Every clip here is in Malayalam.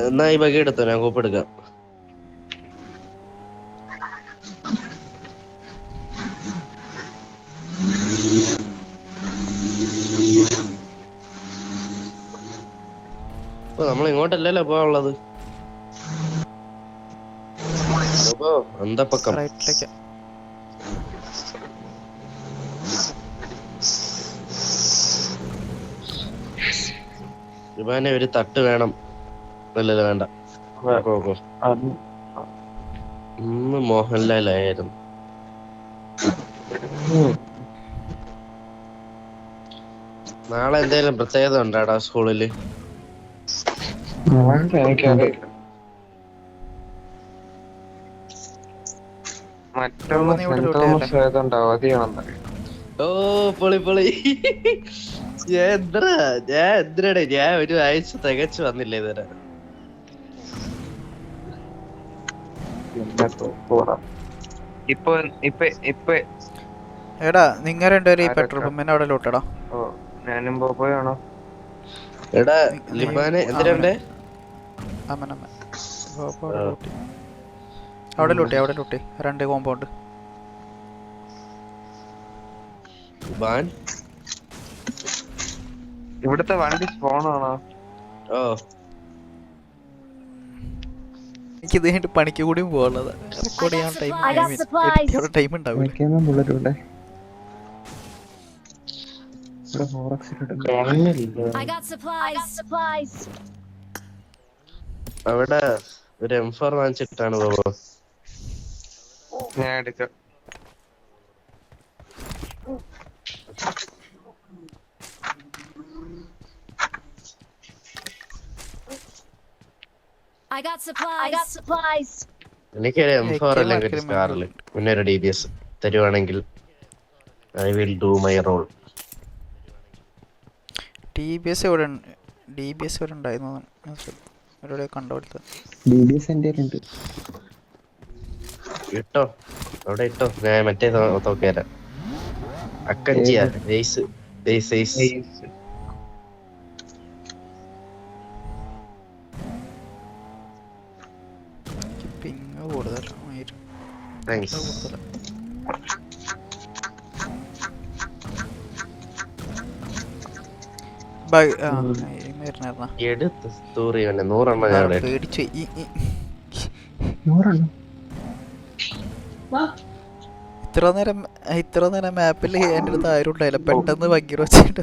എന്നാ ഈ ബഗ് എടുത്തോ, ഞാൻ കൂപ്പ് എടുക്കാം. നമ്മൾ ഇങ്ങോട്ടല്ലല്ലോ പോവാനുള്ളത്. അന്തപ്പക്കം റൈറ്റിലേക്ക്. ഇവാനെ ഒരു തട്ട് വേണം. അല്ലല്ലോ, വേണ്ട. ഇന്ന് മോഹൻലാലായിരുന്നു. നാളെ എന്തേലും പ്രത്യേകത ഉണ്ടാടാ സ്കൂളില്? എനിക്കറിയില്ല. ഓ പൊളി പൊളി. ഞാൻ എന്തിനാടേ, ഞാൻ ഒരു ആഴ്ച തികച്ചു വന്നില്ല ഇതുവരെ. എടാ നിങ്ങ രണ്ടുപേരും ഈ പെട്രോൾ പമ്പിന്റെ അവിടെ ലൂട്ടടാ. ഞാനും പോയാണോ? എടാ ലിബാനെ എന്തിനാണ്ടേ? അവിടെ ലൂട്ടി 2 കോമ്പൗണ്ട്. ഇവിടുത്തെ വണ്ടി സ്പോണാണോ? എനിക്ക് ഇത് കഴിഞ്ഞിട്ട് പണിക്ക് കൂടിയും പോകാനുള്ളത്. റെക്കോർഡ് ചെയ്യാൻ ടൈം ഉണ്ടാവില്ല. അവിടെ ഒരു M4 വാങ്ങിച്ചിട്ടാണ് പോവോ? ഞാൻ എടുക്കാം. എനിക്കൊരു M4 അല്ലെങ്കിൽ സ്റ്റാറില് പിന്നെ ഒരു DBS തരുവാണെങ്കിൽ I will do my role. DBS ഇവിടെ ഉണ്ടായിരുന്നു. ഇട്ടോ അവിടെ ഇട്ടോ, ഞാൻ മറ്റേ തോക്കേരാ. അക്കഞ്ചിയാ ജെയ്സ്. പിങ് കൂടുതൽ. ഇത്ര നേരം മാപ്പിൽ എൻ്റെ അടുത്ത് ആരും ഉണ്ടായില്ല. പെട്ടെന്ന് ഭംഗി വെച്ചിട്ട്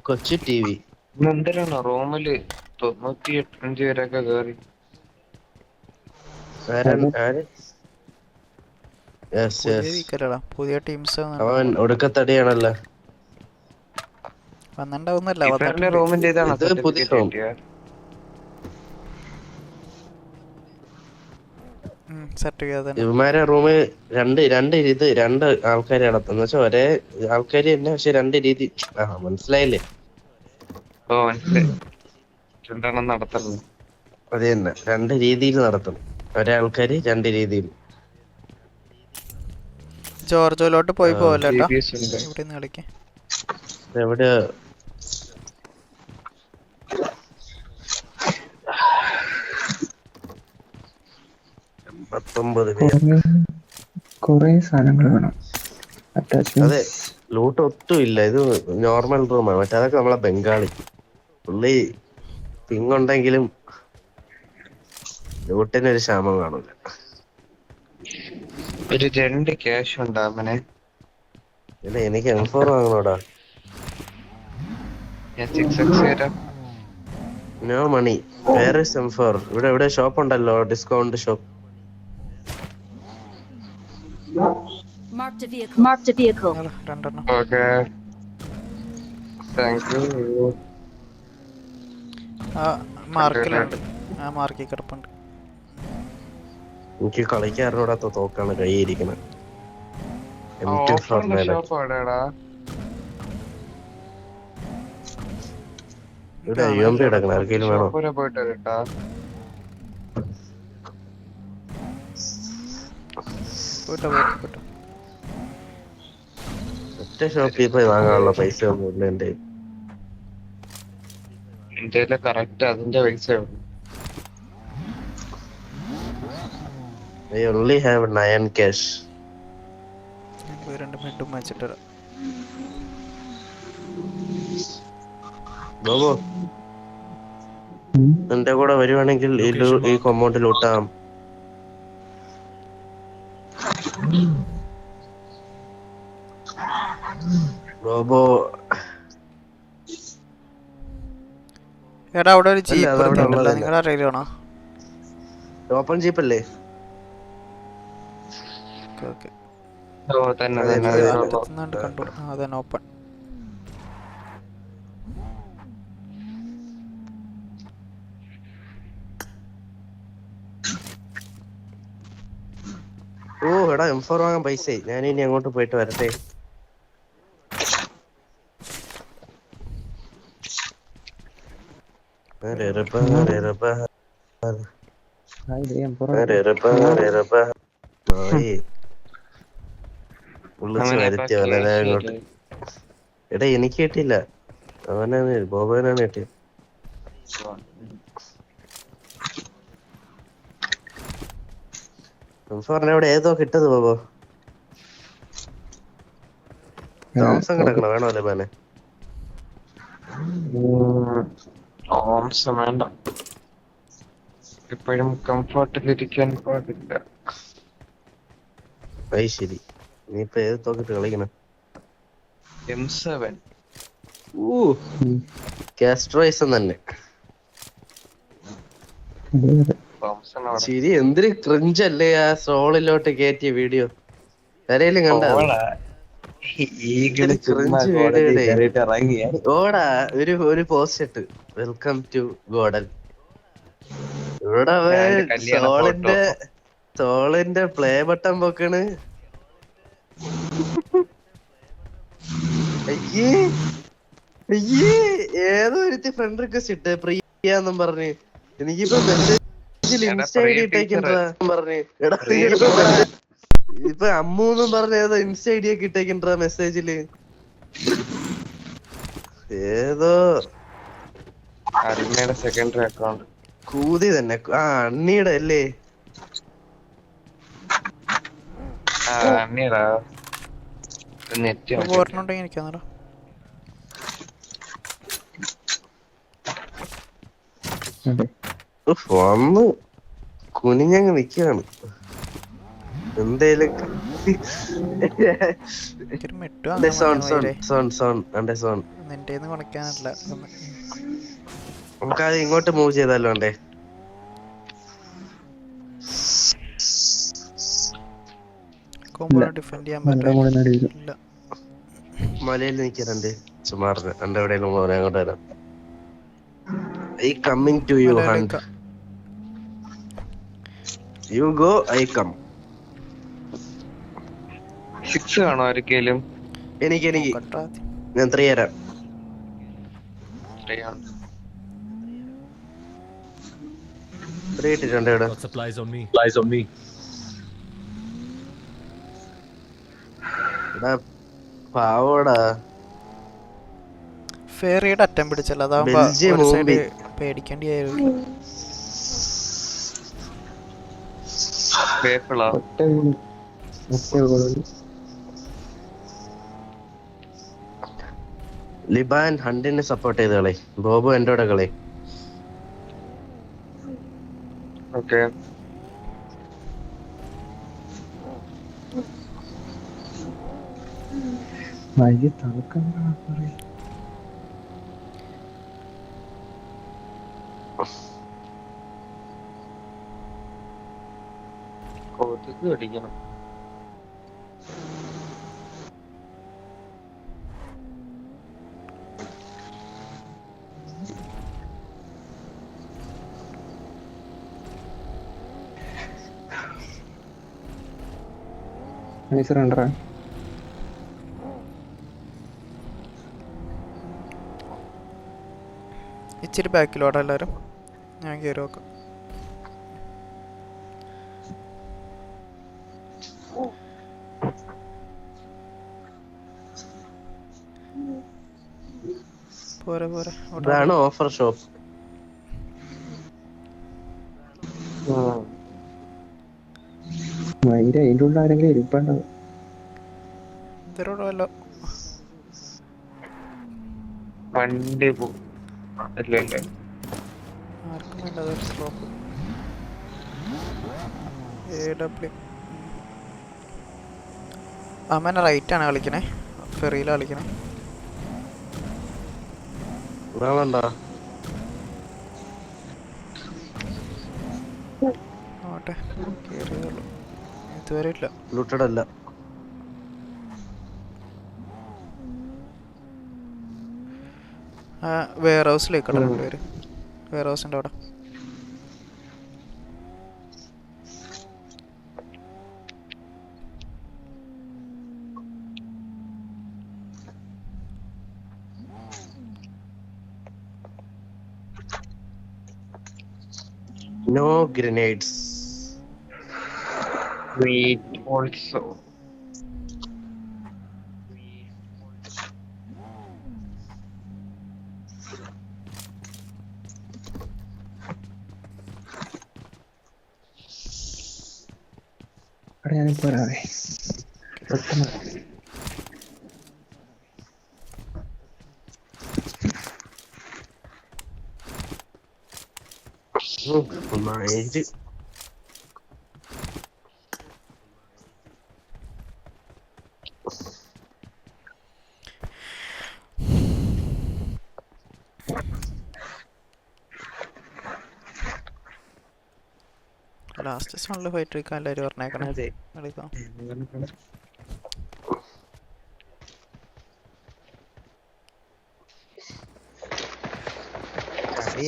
കൊച്ചു TV എന്തിനാണോ റൂമില് 98 പേരൊക്കെ കേറി? പുതിയ ടീംസ് അവൻ ഒടുക്കത്തടിയാണല്ലോ. വന്നിട്ടുണ്ടാവുന്നല്ല. റൂമിന്റെ ഇതാണ് ഇവന്മാരെ റൂമിൽ രണ്ട് ആൾക്കാരെ നടത്തുന്ന വെച്ചാൽ ഒരേ ആൾക്കാര് തന്നെ, പക്ഷെ 2 രീതി. മനസ്സിലായില്ലേ? രണ്ടെണ്ണം നടത്തുന്നു. അത് തന്നെ, 2 രീതിയിൽ നടത്തും. ഒരേ ആൾക്കാര് 2 രീതിയിൽ. ജോർജോയിലോട്ട് പോയി പോവല്ലോ. എവിടെ കൊറേ സാധനങ്ങൾ വേണം. അതെ, ലൂട്ട് ഒട്ടും ഇല്ല. ഇത് നോർമൽ റൂമാണ്. മറ്റേതൊക്കെ നമ്മളെ ബംഗാളി പുള്ളി പിങ്ങുണ്ടെങ്കിലും ലൂട്ടിനൊരു ക്ഷാമം കാണൂല. ഒരു 2 ക്യാഷ് ഉണ്ടാമനെ. ഇല്ല, എനിക്ക് M4 വാങ്ങണോടാ. No money. വേറെ M4 ഇവിടെ ഷോപ്പ് ഉണ്ടല്ലോ, discount shop. Marked a vehicle. Okay. Thank you. മാർക്കിലുണ്ട്. മാർക്കിൽ കിടപ്പുണ്ട്. എനിക്ക് കളിക്കാറിനോടാത്ത തോക്കാണ് കൈയിരിക്കുന്നത്. ഇവിടെ UMP കിടക്കണം. ആർക്കെങ്കിലും വേണോ? പോട്ടെ പോട്ടെ പോട്ടെ. ഒറ്റ ഷോപ്പിൽ പോയി വാങ്ങാനുള്ള പൈസ ഒന്നുമില്ല എന്റെ. എന്റെ കറക്റ്റ് അതിന്റെ പൈസ ഉള്ളൂ. I only have 9 cash. ഞാൻ പോയി 2 മിനിറ്റും വെച്ചിട്ട് വരാം. ബോബോ എന്റെ കൂടെ വരുവാണെങ്കിൽ ഈ കോമ്പൗണ്ടിൽ ഊട്ടാം. ബോബോ എടാ അവിടെ ഒരു അല്ല, ജീപ്പ് അതവിടെ ഉണ്ടല്ലോ, ഉള്ളതല്ല. നിങ്ങളുടെ അറിയിലാണോ? ഓപ്പൺ ജീപ്പല്ലേ? Okay okay. ഓ തന്നെ അതെ, തന്നെ അതെ, അതിലേ അതെ. ഉള്ളൂ. എത്തുന്നുണ്ട് കണ്ടു. ആ അതന്നെ ഓപ്പൺ. ഓ എടാ M4 വാങ്ങാൻ പൈസ. ഞാൻ ഇനി അങ്ങോട്ട് പോയിട്ട് വരട്ടെ. വിളിച്ച് അവനെ വരുത്തി അവനെ അങ്ങോട്ട്. എടാ എനിക്ക് കിട്ടിയില്ല, അവനാണ് ബോബനാണ് കിട്ടിയത്. ഇവിടെ ഏതോ കിട്ടത് ബോബോ. താമസം കിടക്കണ വേണോ അല്ലേ മോനെ? ഓംസം വേണ്ട, എപ്പോഴും കംഫർട്ടിലിരിക്കാൻ പാടില്ല. അത് ശരി. നീ ഇപ്പൊ ഏത് തോക്കിട്ട് കളിക്കണ? M7 കാസ്ട്രോയിസം തന്നെ. തോംസൺ അവിടെ. ശരി, എന്തൊരു ക്രിഞ്ചല്ലേ ആ സോളിലോട്ട് കയറ്റിയ വീഡിയോ. കരയിലും കണ്ട ഈഗിള് ചുമ്മാ ക്രിഞ്ച് കോടതി വീഡിയോ കയറിയിട്ട് ഇറങ്ങിയ ഓടാ. ഒരു പോസ്റ്റ് ഇട്ട് വെൽക്കം ടു ഗോഡൻ. ഇവിടെ അവൻ കല്യാണ ഫോട്ടോ. സോളിന്റെ പ്ലേ ബട്ടൺ പൊക്കണ്. അയ്യേ അയ്യേ, ഏതോ ഒരുത്തി ഫ്രണ്ട് റിക്വസ്റ്റ് ഇട്ട് പ്രിയാന്നും പറഞ്ഞ്. എനിക്കിപ്പോ മെസ്സേജിൽ ഇൻസ്റ്റ ഐഡി ഇട്ടേക്കണ്ടാ പറഞ്ഞ്. എടാ ഇപ്പൊ അമ്മൂന്നും പറഞ്ഞ ഏതോ ഇൻസ്റ്റ ഐഡി ഒക്കെ ഇട്ടേക്കണ്ടാ മെസ്സേജില്. ഏതോ അരുമയുടെ സെക്കൻഡറി അക്കൗണ്ട്. കൂതി തന്നെ. അണ്ണിയുടെ അല്ലേ? അന്നീടാ നെറ്റ് പോരണുണ്ടെങ്കിൽ എനിക്കാന്നടാ. വന്ന് കുനിഞ്ഞങ്ങ് നിക്കാണ്. എന്തേലും എനിക്കൊരു മെട്ട് നിന്റെ കൊണക്കാനല്ല. നമുക്കത് ഇങ്ങോട്ട് മൂവ് ചെയ്താലോ? ഉണ്ടേ ഡിഫെൻഡ് ചെയ്യാൻ പറ്റില്ല. മലയിൽ നിൽക്കുന്നുണ്ട് സുമാറിന്. എന്റെ എവിടെയെങ്കിലും പറയാൻ അങ്ങോട്ട് വരാം. I coming to you hunt. You go, I come. 6 കാണോ ആർക്കേലും? എനിക്ക് ഞാൻ 3 തരാം. ഇട്ടിട്ടുണ്ട് ഇവിടെ. പാവോടാ ഫെറിയുടെ അറ്റം പിടിച്ചല്ലോ, അതാവുമ്പോ ബെൽജിയം ഒരു സൈഡ് മുമ്പി. പേടിക്കേണ്ടിയായിരുന്നു. പേപ്പിളാ ലിബാൻ ഹണ്ടിനെ സപ്പോർട്ട് ചെയ്ത് കളി. ബോബു എന്റെ കൂടെ കളി. ഓക്കെ. കൊതുക് അടിക്കണം. ഇച്ചിരി ബാക്കിലോടാ എല്ലാവരും. ഞാൻ കയറി നോക്കാം. പോരെ പോരെ ഇതാണ് ഓഫർ ഷോപ്പ്. അതിന്റെ ഉള്ളിൽ ആരെങ്കിലും ഇരിപ്പുണ്ടോ? ഇതിലൂടെ വണ്ടി അല്ലല്ലേ ആർക്കും വേണ്ടത് സ്ട്രോപ്പ് AW. അമ്മനെ റൈറ്റാണ് കളിക്കണേ, ഫെറിയിലാണ് കളിക്കണേ. ആവട്ടെ കേറിയതുള്ളൂ, ഇതുവരെ ഇല്ല. ലൂട്ടഡ് അല്ല. വെയർ ഹൗസിലേക്കുള്ള രണ്ടുപേര്, വെയർ ഹൗസിൻ്റെ അവിടെ. No grenades. Wait also. അവിടെ ഞാനിപ്പോ വരാവേ. മയില് ലാസ്റ്റ് സോണിൽ ഫൈറ്റ് എടുക്കാൻ എല്ലാവരും പറഞ്ഞേക്കണം. അതെ. കളിക്കാം.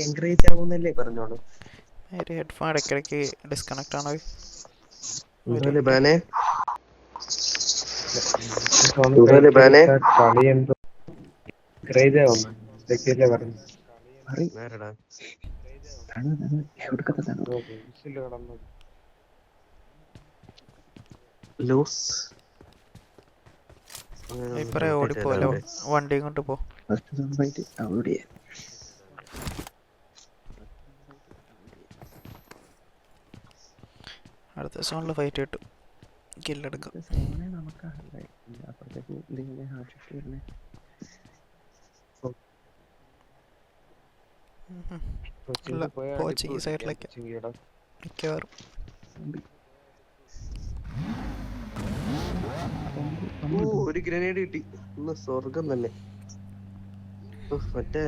എൻകറേജ് ആവുന്നല്ലേ പറഞ്ഞോളൂ. ഒരു ഹെഡ്ഫോൺ ഇടയ്ക്കിടയ്ക്ക് ഡിസ്കണക്ട് ആണോ? കളി എന്തോ എൻകറേജ് ആവുന്നു ഇതൊക്കെയല്ലേ പറഞ്ഞു. ലൂസ് ഇപ്പറേ ഓടിപ്പോലെ വണ്ടിയും കൊണ്ട് പോ. അടുത്ത സോണിൽ ഫൈറ്റ് കിട്ടും, കില്ലെടുക്കാം. ഇല്ല, പോച്ച് ഈ സൈഡിലേക്ക് മിക്കവാറും. ഒരു ഗ്രനേഡ് കിട്ടി. ഇന്ന് സ്വർഗം തന്നെ. മറ്റേ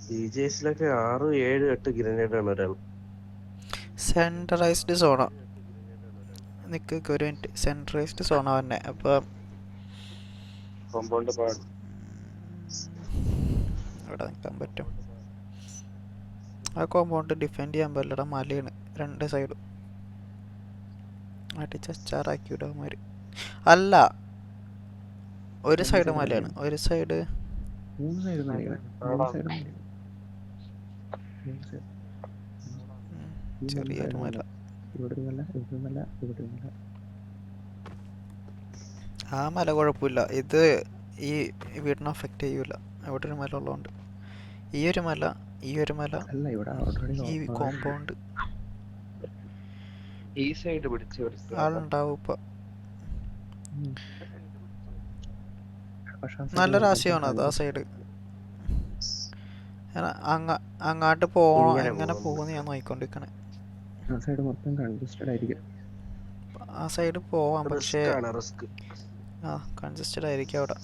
CJസിലൊക്കെ 6, 7, 8 ഗ്രനേഡ് ആണ് ഒരാൾ. സെൻട്രലൈസ്ഡ് സോണാ. നിക്ക് ഒരു മിനിറ്റ്, സെൻട്രലൈസ്ഡ് സോണാ തന്നെ. അപ്പം ഇവിടെ നിൽക്കാൻ പറ്റും. ആ കോമ്പൗണ്ട് ഡിഫെൻഡ് ചെയ്യാൻ പറ്റില്ലടാ, മലയാണ് രണ്ട് സൈഡും. അടിച്ചാറാക്കി വിടാമാര്. അല്ല, ഒരു സൈഡ് മലയാണ്, ഒരു സൈഡ് ചെറിയൊരു മല. ആ മല കുഴപ്പമില്ല, ഇത് ഈ വീടിനെ അഫക്റ്റ് ചെയ്യൂല. അവിടെ ഒരു മല ഉള്ളതുകൊണ്ട് ഈ ഒരു മല, ഈ ഒരു മല, ഈ കോമ്പൗണ്ട് ഈ സൈഡ് പിടിച്ചു ആളുണ്ടാവും ഇപ്പൊ. നല്ലൊരു ആശയമാണ് അത്. ആ സൈഡ് അങ്ങാട്ട് പോകണം, എങ്ങനെ പോകുന്ന ഞാൻ നോക്കിക്കൊണ്ടിരിക്കണേ. ആ സൈഡ് പോവാം, പക്ഷേ കൺജസ്റ്റഡ് ആയിരിക്കും അവിടെ.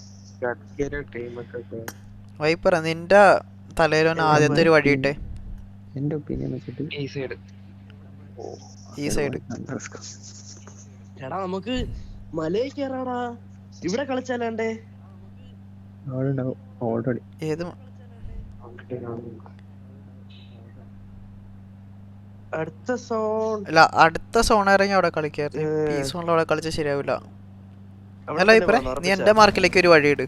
വൈപ്പറ, നിന്റെ തലയിലൊന്ന് ആദ്യത്തെ ഒരു വഴിയിട്ടെ. എന്റെ ഒപ്പീനിയൻ വെച്ചിട്ട് ഈ സൈഡ് എടാ നമുക്ക് മലയിൽ കയറാടാ, ഇവിടെ കളിച്ചാലാണ്ടേ. ഓൾറെഡി ഏത് അടുത്ത സോൺ അല്ല, അടുത്ത സോൺ ഇറങ്ങി അവിടെ കളിക്കാറ്. ഈ സോണിൽ അവിടെ കളിച്ചാൽ ശരിയാവില്ല. അല്ല ഇപ്പറ, നീ എന്റെ മാർക്കിലേക്ക് ഒരു വഴിയിട്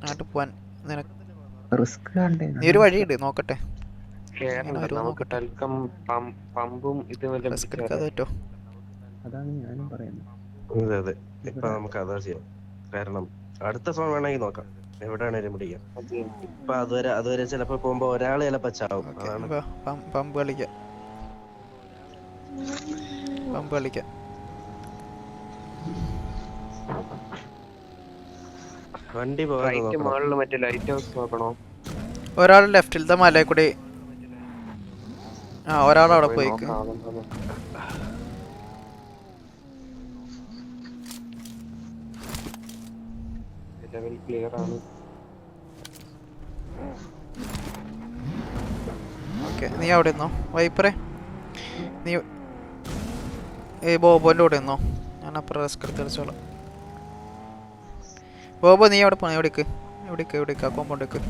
അങ്ങോട്ട് പോവാൻ. നിനക്ക് നീ ഒരു വഴിയിട്, നോക്കട്ടെ. പമ്പും റിസ്ക് എടുക്കാതെ പറ്റോ? അതാണ് ഞാനും പറയുന്നത്. അതെ ഇപ്പൊ നമുക്ക് അതാ ചെയ്യാം. കാരണം അടുത്ത സോൺ വേണമെങ്കിൽ നോക്കാം. എവിടെയാണേലും പിടിക്കാം. ഇപ്പൊ അതുവരെ ചിലപ്പോ പോകുമ്പോ ഒരാള് ചിലപ്പോ ചാവും. അതാണ് പമ്പ് കളിക്കാം. വണ്ടി പോകാൻ മറ്റേ ലൈറ്റ് ഹൗസ് നോക്കണോ? ഒരാൾ ലെഫ്റ്റിലത്തെ മലയിൽ കൂടി. ഒരാൾ അവിടെ പോയിക്ക്. ക്ലിയർ ആണ്. ഓക്കെ, നീ അവിടെ നിന്നോ വൈപ്പറേ. നീ ബോബോന്റെ കൂടെ നിന്നോ, ഞാൻ അപ്പുറം റിസ്ക് എടുത്ത് കളിച്ചോളാം. ബോബോ നീ അവിടെ പോണോ? എവിടേക്ക് ആ കോമ്പൗണ്ടേക്ക്.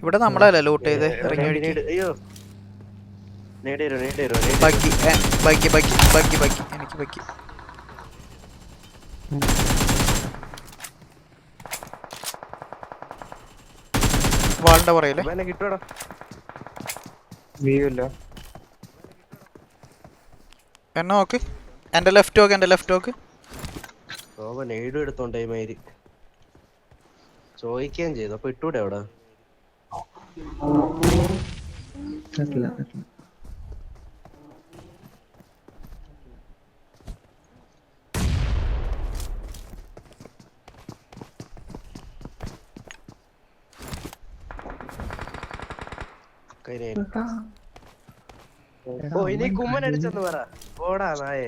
ഇവിടെ നമ്മളല്ലേ ലൂട്ട് ചെയ്ത് ഇറങ്ങി ഒഴുക്കി. അയ്യോ ബഗ്ഗി എനിക്ക് ബഗ്ഗി. വാളിന്റെ പുറയില്ലേ കിട്ടൂടാ. എന്നെ നോക്ക്. എന്റെ ലെഫ്റ്റ് നോക്ക്. നെയ്ഡും എടുത്തോണ്ടേ മയില് ചോദിക്കുകയും ചെയ്തു. അപ്പൊ ഇട്ടൂടെ അവിടെ? ഇനി കുമ്മൻ അടിച്ചെന്ന് പറ. ഓടാ നായേ.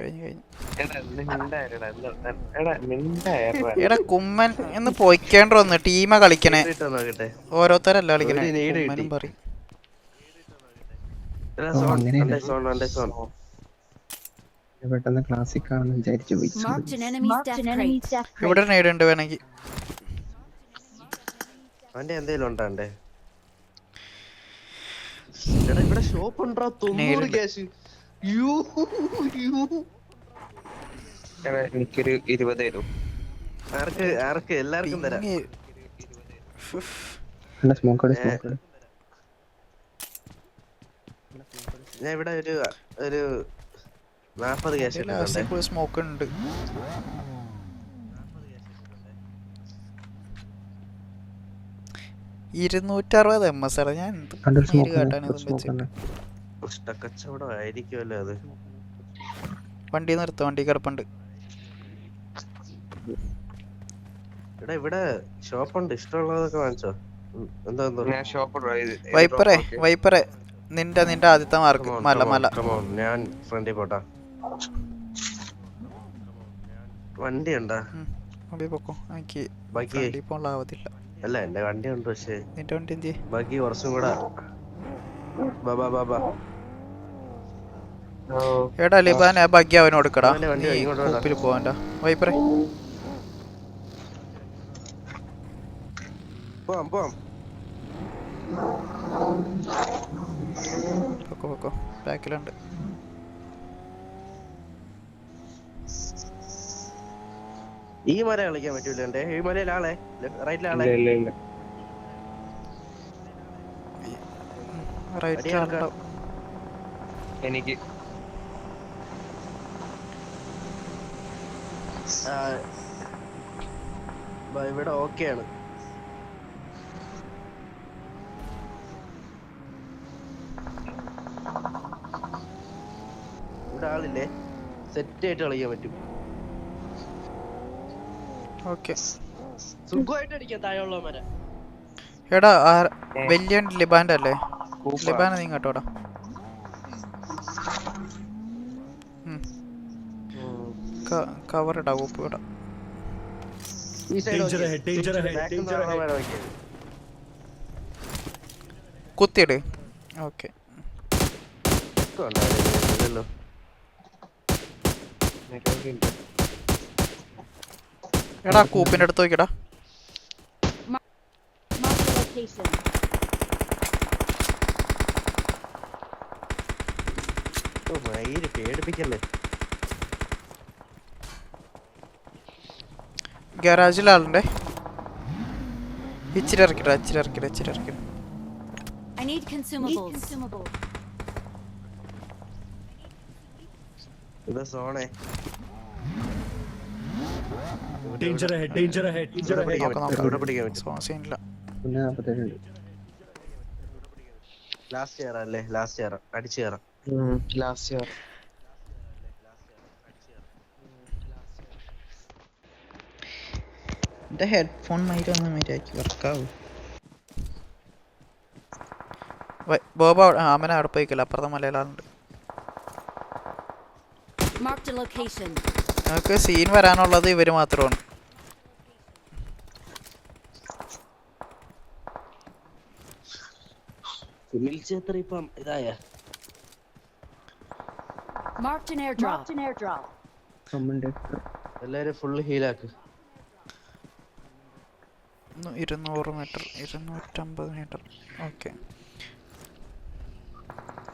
എടാ കുമ്മൻ എന്ന് പോയിക്കേണ്ടൊന്ന്. ടീമാ കളിക്കണേ, നോക്കട്ടെ. ഓരോരുത്തരല്ല കളിക്കണേ. കുമ്മനും പറയും. പെട്ടെന്ന് ക്ലാസിക് ആണെന്ന് വിചാരിച്ചു പോയി. ഇവിടെ നേടുണ്ട് വേണമെങ്കിൽ. അവന്റെ എന്തേലും ഉണ്ടാണ്ടേ? ഇവിടെ ഷോപ്പ് ഉണ്ടോ? 90 ക്യാഷ്. എനിക്കൊരു 20 തരും. ആർക്ക്? എല്ലാവർക്കും തരാം. ഞാൻ ഇവിടെ ഒരു 40 ക്യാഷ് സ്മോക്ക് ഉണ്ട്. MS ഞാൻ കച്ചവടം ആയിരിക്കുമല്ലോ അത്. വണ്ടി നിർത്ത, വണ്ടി കിടപ്പുണ്ട്. ഇവിടെ ഷോപ്പുണ്ട്, ഇഷ്ടമുള്ളതൊക്കെ വാങ്ങിച്ചോ. വൈപ്പറെ നിന്റെ ആദ്യത്തെ മാർക്ക് മല. ഞാൻ ഫ്രണ്ടിൽ പോട്ടാ. വണ്ടി ഉണ്ടാ? പൊക്കോ, എനിക്ക് പോകാനാവതില്ല. അല്ല എന്റെ വണ്ടി ഉണ്ട്, പക്ഷേ നിന്റെ വണ്ടി എന്ത്? ബാക്കി കുറച്ചും കൂടെ. എടാ ലിബാൻ ആ ബഗ്ഗി അവന് കൊടുക്കടാ. കൂപ്പിൽ പോവാണ്ട വൈപ്പറെ. പോവാം. പൊക്കോ ബാക്കിലുണ്ട്. ഈ മല കളിക്കാൻ പറ്റൂലേ? ഈ മലയിൽ ആളെ റൈറ്റിലാളെ. എനിക്ക് ഇവിടെ ഓക്കെയാണ്. ഇവിടെ ആളില്ലേ? സെറ്റ് ആയിട്ട് കളിക്കാൻ പറ്റും. സുഖമായിട്ട് അടിക്കാം താഴെയുള്ള മര. എടാ വലിയ ലിബാന്റെ അല്ലേ? ലിബാന നീ കേട്ടോടാ. കവർ ഇടാ, കൂപ്പ് ഇടാ. കുത്തിയിട്. ഓക്കെ, എടാ കൂപ്പിന്റെ അടുത്ത് നോക്കിടാ. പേടിപ്പിക്കല്ലേ. ഗാരാജിലാളുണ്ടേ. ഇച്ചിരി ഇറക്കിടാ. I need consumables. ഇത് സോണേ Danger ahead, danger ahead, danger ahead. ഇവിടെ പിടിക്കാൻ പറ്റും. സീനില്ല. പിന്നെ 47 ഉണ്ട്. ലാസ്റ്റ് കയറാം അല്ലേ? ലാസ്റ്റ് കയറാം, അടിച്ചു കയറാം. ലാസ്റ്റ് ഇയർ എന്റെ ഹെഡ്ഫോൺ മൈരൊന്നും മര്യാദക്ക് വർക്കാവും. ബോബ അമ്മനെ അവിടെ പോയിക്കല്ല, അപ്പുറത്തെ മലയാളുണ്ട്. Marked a location. ഞങ്ങൾക്ക് സീൻ വരാനുള്ളത് ഇവര് മാത്രമാണ്. സുനിൽ ഛേത്രി ഇപ്പം ഇതായ Marked an airdrop. Marked an airdrop. Comment എല്ലാരും ഫുള്ള് ഹീലാക്ക്. 200 metre, 250 metre. Okay.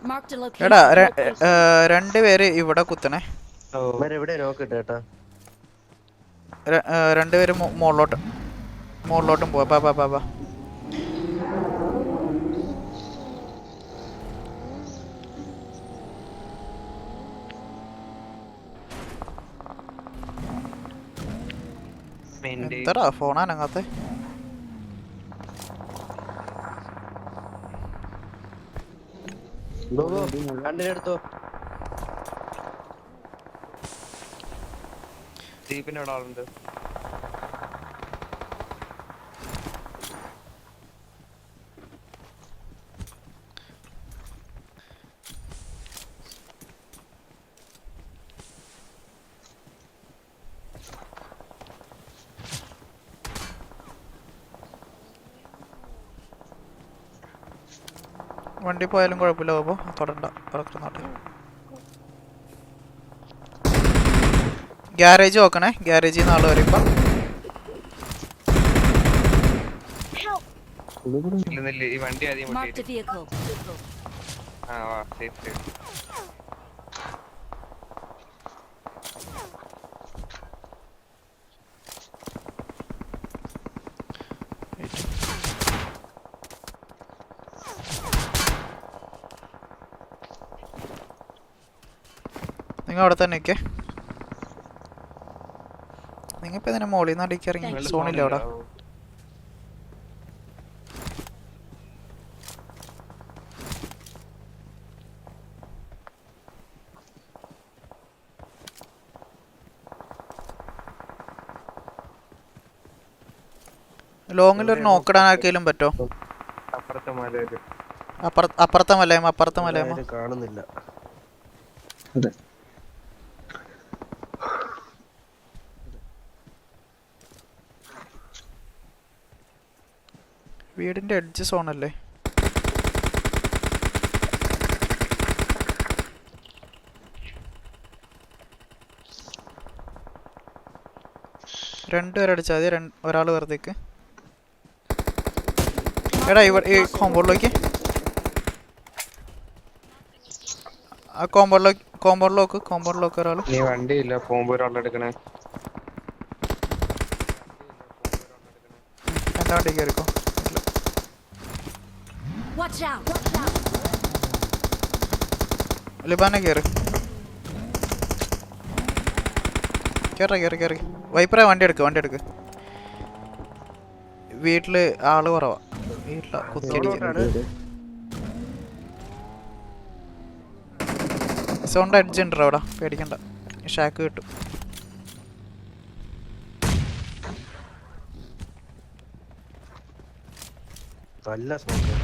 Marked a എടാ location. രണ്ടുപേര് ഇവിടെ കുത്തണേ. എവിടെ നോക്കട്ടെ കേട്ടാ. രണ്ടുപേര് മുകളിലോട്ടും പോവാ. ബാ ബാ ബാ ബാ. എന്തടാ ഫോണാനങ്ങത്തെ? കണ്ടിനെടുത്തോ. ജീപ്പിന്റെ അവിടെ ആളുണ്ട്. വണ്ടി പോയാലും കുഴപ്പമില്ല. പോപ്പോ തൊടണ്ട, പുറത്തുനോട്ടെ. ഗ്യാരേജ് നോക്കണേ, ഗ്യാരേജിൽ നിന്ന് ആള് വരും. ഇപ്പം ഈ വണ്ടി ആദ്യം Marked a vehicle. ആ വാ സേഫ്. നിങ്ങൾ അവിടെ തന്നെ നിൽക്കേ. നിങ്ങളിപ്പോൾ ഇതിനെ മോളിൽ നിന്ന് അടിക്കി ഇറങ്ങി. സോണില്ല അവിടെ. ലോങ്ങിലൊരു നോക്കിടാൻ ആർക്കെങ്കിലും പറ്റോ? അപ്പുറത്തെ മലയില്. അപ്പുറത്തെ മലയമ്മ കാണുന്നില്ല. അതെ വീടിന്റെ എഡ്ജ് സോണല്ലേ? രണ്ടുപേരടിച്ചാൽ മതി. ഒരാൾ വെറുതേക്ക്. എടാ ഈ കോമ്പൗണ്ടിലേക്ക്, ആ കോമ്പൗണ്ടിലോക്ക് ഒരാൾ. നീ വണ്ടിയില്ല, പോകുമ്പോ ഒരാളെടുക്കണേ. എൻ്റെ വണ്ടി കയറിക്കോ. Watch out. ലിബാനെ കയറി. കയറി. വൈപ്പറ വണ്ടി എടുക്ക്. വീട്ടില് ആള് കുറവാ. വീട്ടില കുത്തിയടിക്കുന്നു. സോണിന്റെ എഡ്ജ് ഉണ്ടോ അവിടെ? പേടിക്കണ്ട, ഷാക്ക് കിട്ടും. നല്ല സ്മോക്ക്.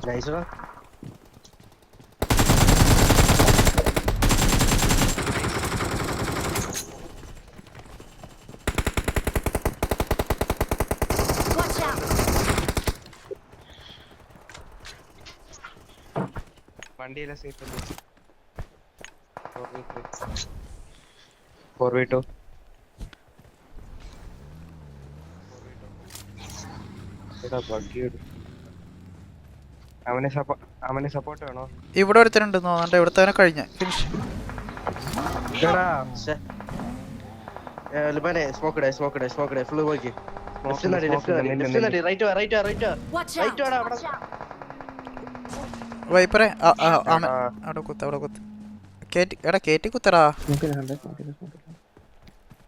നൈസ്. Watch out. വണ്ടിയില്ല, സേഫ് അല്ലേ? 4v2. അവനെ സപ്പോർട്ട് വേണോ? ഇവിടെ ഒരുത്തനുണ്ടെന്ന് തോന്നണ്ട. ഇവിടുത്തെ കഴിഞ്ഞ ഫിനിഷ്. ലിബാനെ സ്മോക്ക് ഇടേ ഫുള്ള് പോയിക്ക് ലെഫ്റ്റ് നടി റൈറ്റ് Watch റൈറ്റ് out! വാടാ അവിടെ വൈപ്പറെ അവിടെ കുത്ത് കേറ്റി കുത്തറാ. സ്മോക്കിലുണ്ട്.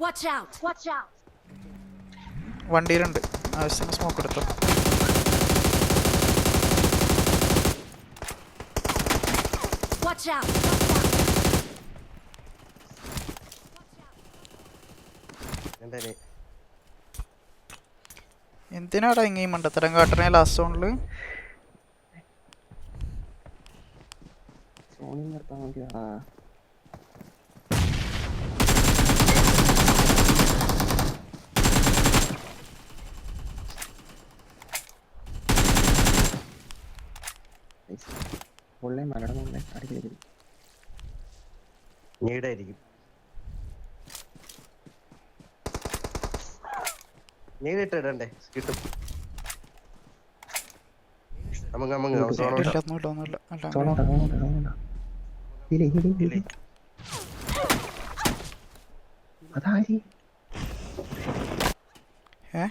Watch out! Watch out! വണ്ടിയിലുണ്ട്, ആവശ്യത്തിന് സ്മോക്ക് എടുത്തോ. Watch out! എന്തായാലും എന്തിനാടാ ഇങ്ങനെ ഈ മണ്ടത്തരം കാട്ടണേ ലാസ്റ്റ് സോണില്? സോണി നിർത്താൻ നോക്കിയാ പൊള്ളേ മലയുടെ മുകളിലെ അടിക്കരുത്. നീടായിരിക്കും നീടിട്ടിടണ്ടേ കിട്ടും. ഒന്നുമില്ല. അല്ല സോണോട്ടാ. ഹിലി. അതാരി ഏ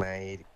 മായിരിക്കും.